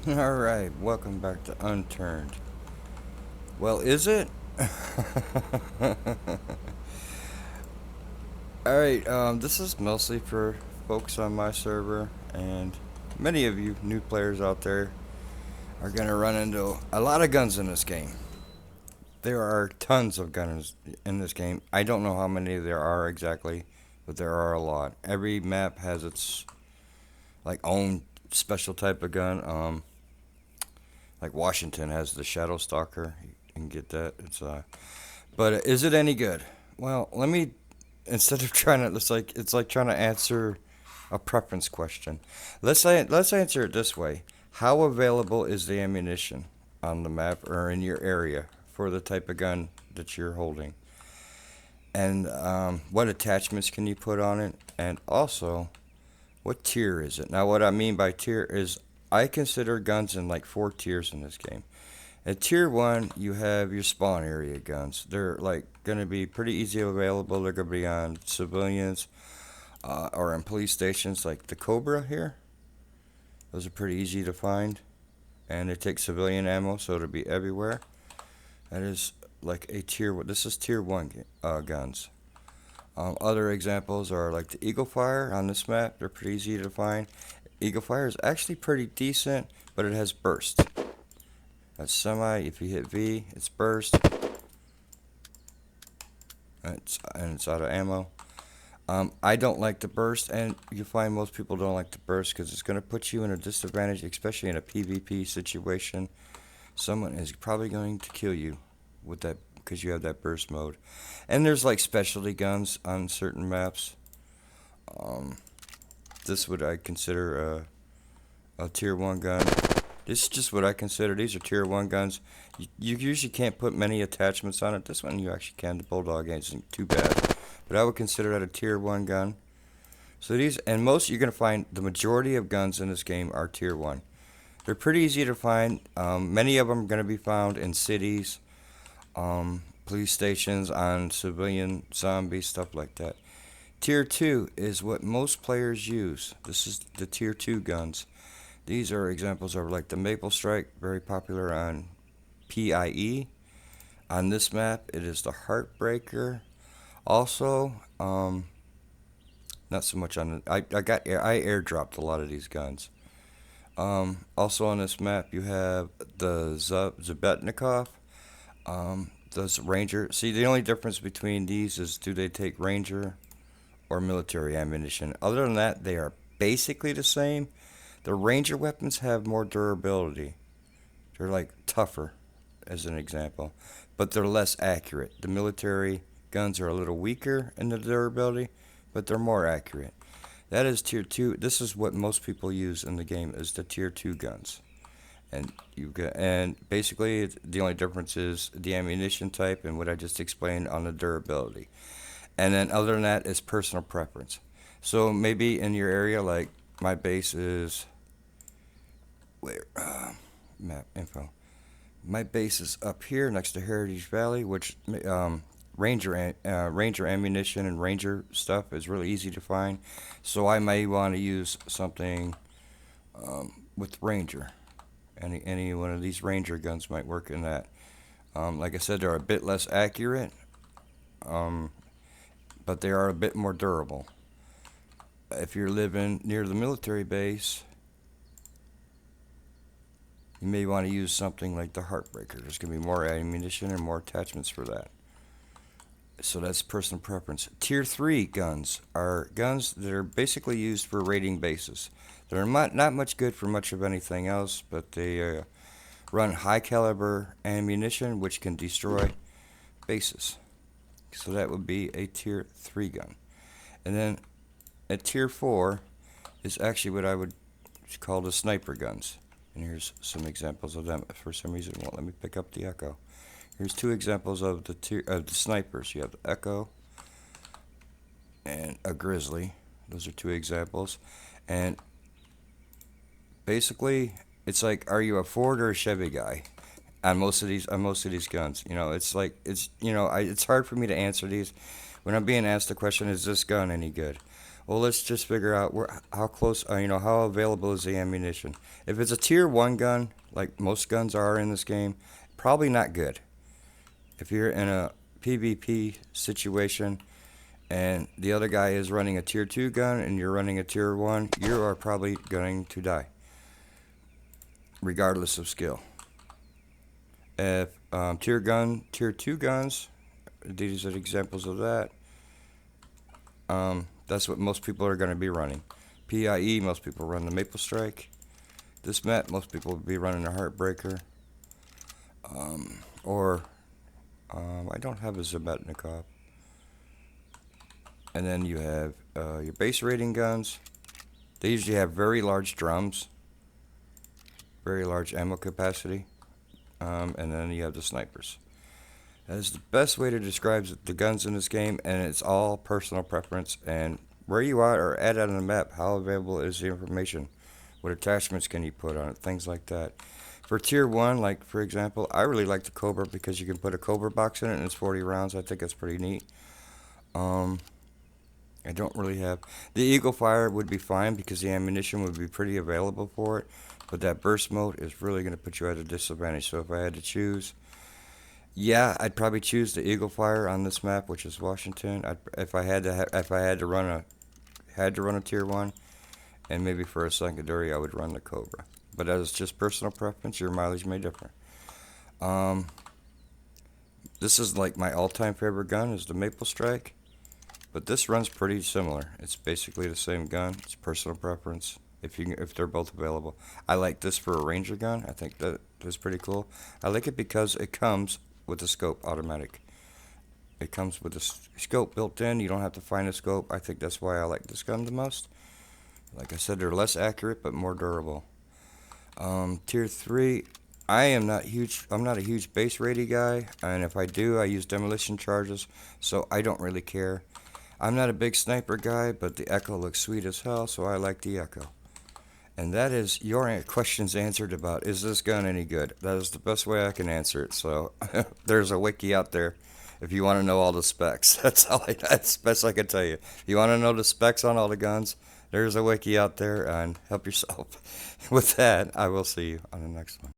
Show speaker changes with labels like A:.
A: Alright, welcome back to Unturned. Well, is it? Alright, this is mostly for folks on my server, and many of you new players out there are gonna run into a lot of guns in this game. There are tons of guns in this game. I don't know how many there are exactly, but there are a lot. Every map has its like own special type of gun. Like Washington has the Shadow Stalker. You can get that. But is it any good? Well, let me instead of trying to it's like trying to answer a preference question. Let's answer it this way. How available is the ammunition on the map or in your area for the type of gun that you're holding? And what attachments can you put on it? And also, what tier is it? Now, what I mean by tier is I consider guns in like four tiers in this game. At tier one, you have your spawn area guns. They're like gonna be pretty easy available. They're gonna be on civilians or in police stations, like the Cobra here. Those are pretty easy to find, and they take civilian ammo, so it'll be everywhere. That is like a tier. This is tier one guns. Other examples are like the Eagle Fire on this map. They're pretty easy to find. Eagle Fire is actually pretty decent, but it has burst. That's semi. If you hit V, it's burst. And it's out of ammo. I don't like the burst, and you find most people don't like the burst because it's going to put you in a disadvantage, especially in a PvP situation. Someone is probably going to kill you with that because you have that burst mode. And there's like specialty guns on certain maps. Um, this would I consider a tier one gun. This is just what I consider. These are tier one guns. You usually can't put many attachments on it. This one you actually can. The Bulldog isn't too bad, but I would consider that a tier one gun. So these and most you're gonna find the majority of guns in this game are tier one. They're pretty easy to find. Many of them are gonna be found in cities, police stations, on civilian zombies, stuff like that. Tier 2 is what most players use. This is the tier 2 guns. These are examples of like the Maple Strike, very popular on PIE. On this map, it is the Heartbreaker. Also, not so much on the, I airdropped a lot of these guns. Also on this map, you have the Zabetnikov. The Ranger. See, the only difference between these is do they take Ranger or military ammunition. Other than that, they are basically the same. The Ranger weapons have more durability. They're like tougher, as an example, but they're less accurate. The military guns are a little weaker in the durability, but they're more accurate. That is tier two. This is what most people use in the game is the tier two guns. And basically the only difference is the ammunition type and what I just explained on the durability. And then other than that, it's personal preference. So maybe in your area, like my base is where map info. My base is up here next to Heritage Valley, which Ranger ammunition and Ranger stuff is really easy to find. So I may want to use something with Ranger. Any one of these Ranger guns might work in that. Like I said, they're a bit less accurate, um, but they are a bit more durable. If you're living near the military base, you may want to use something like the Heartbreaker. There's going to be more ammunition and more attachments for that. So that's personal preference. Tier 3 guns are guns that are basically used for raiding bases. They're not much good for much of anything else, but they run high caliber ammunition which can destroy bases. So that would be a tier 3 gun. And then a tier 4 is actually what I would call the sniper guns. And here's some examples of them. For some reason, it won't let me pick up the echo. Here's two examples of the snipers. You have the Echo and a Grizzly. Those are two examples. And basically, it's like, are you a Ford or a Chevy guy? On most of these guns, it's hard for me to answer these. When I'm being asked the question, is this gun any good? Well, let's just figure out how close, how available is the ammunition. If it's a tier 1 gun, like most guns are in this game, probably not good. If you're in a PvP situation and the other guy is running a tier 2 gun and you're running a tier 1, you are probably going to die, regardless of skill. If tier 2 guns, these are examples of that. That's what most people are going to be running. PIE, most people run the Maple Strike. This map, most people will be running a Heartbreaker. I don't have a Zebetnikov. And then you have your base rating guns. They usually have very large drums, very large ammo capacity. And then you have the snipers. That is the best way to describe the guns in this game, and it's all personal preference and where you are or at on the map, how available is the information, what attachments can you put on it, things like that. For tier 1, like for example, I really like the Cobra because you can put a Cobra box in it and it's 40 rounds. I think that's pretty neat. I don't really have... The Eagle Fire would be fine because the ammunition would be pretty available for it, but that burst mode is really going to put you at a disadvantage. So if I had to choose... Yeah, I'd probably choose the Eagle Fire on this map, which is Washington. If I had to run a tier 1, and maybe for a secondary, I would run the Cobra. But as just personal preference, your mileage may differ. This is like my all-time favorite gun is the Maple Strike, but this runs pretty similar. It's basically the same gun. It's personal preference if they're both available. I like this for a Ranger gun. I think that is pretty cool. I like it because it comes with the scope automatic. It comes with the scope built in. You don't have to find a scope. I think that's why I like this gun the most. Like I said, they're less accurate but more durable. Tier 3, I'm not a huge base rating guy, and if I do, I use demolition charges, so I don't really care. I'm not a big sniper guy, but the Echo looks sweet as hell, so I like the Echo. And that is your questions answered about, is this gun any good? That is the best way I can answer it. So there's a wiki out there if you want to know all the specs. That's the best I can tell you. If you want to know the specs on all the guns, there's a wiki out there, and help yourself. With that, I will see you on the next one.